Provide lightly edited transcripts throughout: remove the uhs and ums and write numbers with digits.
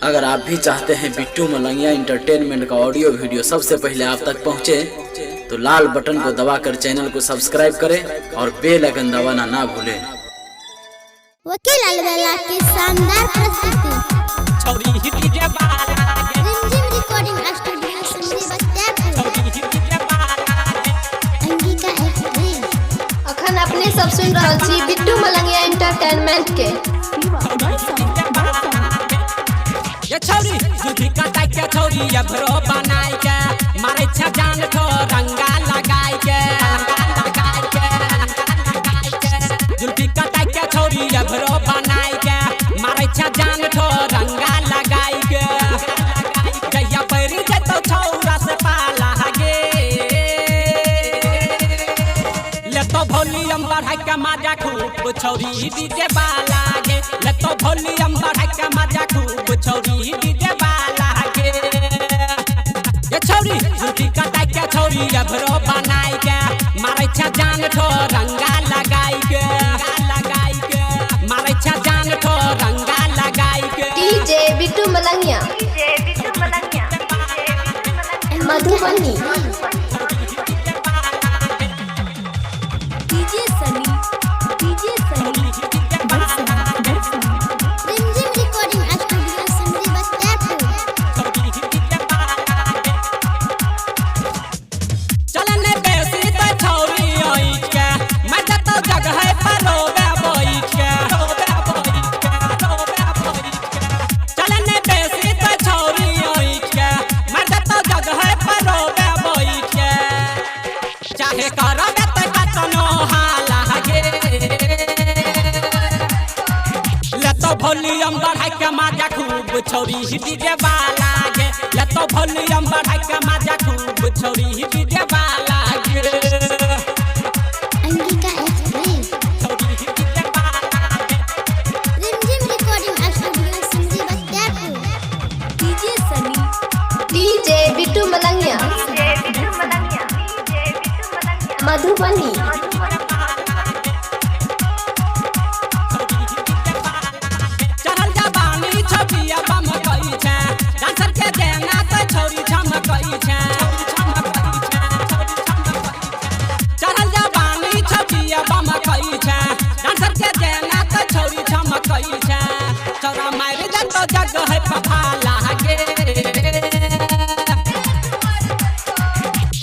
अगर आप भी चाहते हैं बिट्टू मलंगिया एंटरटेनमेंट का ऑडियो वीडियो सबसे पहले आप तक पहुंचे, तो लाल बटन को दबाकर चैनल को सब्सक्राइब करें और बेल आइकन दबाना ना भूलें। वकील अलवेला की शानदार प्रस्तुति रिमझिम रिकॉर्डिंग स्टूडियो सुंदरी अंगिका एक्सप्रेस अखन अपने सब सुन रहल छी बिट्टू मलंगिया एंटरटेनमेंट के। ये छौरी जुधी कटाई के छौरी ये भरो बनाई के मारे छ जान ठो रंगा लगाई के जुधी कटाई के छौरी ये भरो बनाई के मारे छ जान ठो रंगा लगाई के जया पैरी जतो छौरा से पाला गे ले तो वॉल्यूम बढ़ाई के मजा खूब छौरी डीजे बाला गे ले तो वॉल्यूम बढ़ाई के मजा खूब छौरी डीजे बाला गे। ये छौरी जुटी कटाई के छौरी ये भरो बनाई के मारे छ जान ठो रंगा लगाई के मारे छ जान ठो रंगा लगाई के। डीजे बिट्टू मलंगिया मधुबनी डीजे सनी रिमझिम रिकॉर्डिंग स्टूडियो सुंदरी चलने बेसी तो छौरी ओइच के मैं जतो जगह पर रोबे बोइच के चलने बेसी तो छौरी ओइच के मैं जतो जगह पर रोबे बोइच के चाहे करबे तो कतनो हाला गे ले तो वॉल्यूम बढ़ाई के मजा खूब छौरी डीजे बाला गे ले तो वॉल्यूम बढ़ाई के मजा खूब छौरी डीजे बाला गे अंगिका एक्सप्रेस रिमझिम रिकॉर्डिंग स्टूडियो सुंदरी डीजे सनी डीजे बिट्टू मलंगिया मधुबनी चढ़ल जवानी छबिया बम कई छे डांसर के देना तो छौरी छम कई छे चढ़ल जवानी छबिया बम कई छे डांसर के देना तो छौरी छम कई छे चौरा मार जतो जगह पे भाला गे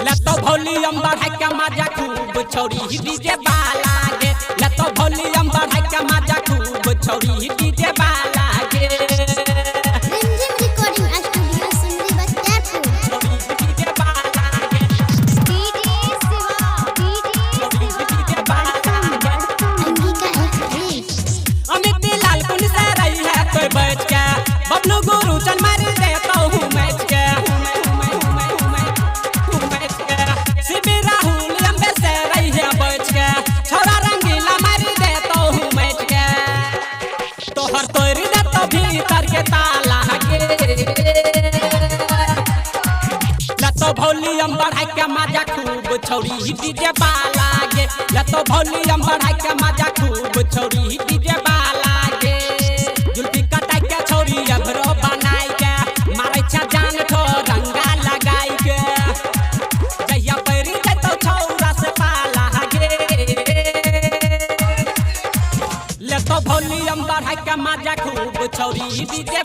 ले तो वॉल्यूम बढ़ाई के मजा खूब छौरी डीजे बाला गे ले तो वॉल्यूम बढ़ाई के मजा खूब छौरी डीजे बाला गे रिमझिम रिकॉर्डिंग स्टूडियो सुंदरी डीजे बाला गे डीजे बाला गे अंगिका एक्सप्रेस अमित लाल कुन से रही है कोई बच के बबलू गुरु चल मार देता हूँ मैच के शिविर राहुल लंबे से रही है बच के छोरा रंगीला मार देता हूँ मैच के तोहर तोड़ देता भीतर के ताला गे लतो वॉल्यूम बढ़ाई के मजा खूब छौरी डीजे बाला गे लतो वॉल्यूम बढ़ाई के मजा खूब छौरी डीजे बाला गे जुल्फी कटाई के छौरी ये भरो बनाई के मारे छ जान ठो रंगा लगाई के जया पैरी जतो छौरा से पाला गे ले तो वॉल्यूम बढ़ाई के मजा खूब छौरी डीजे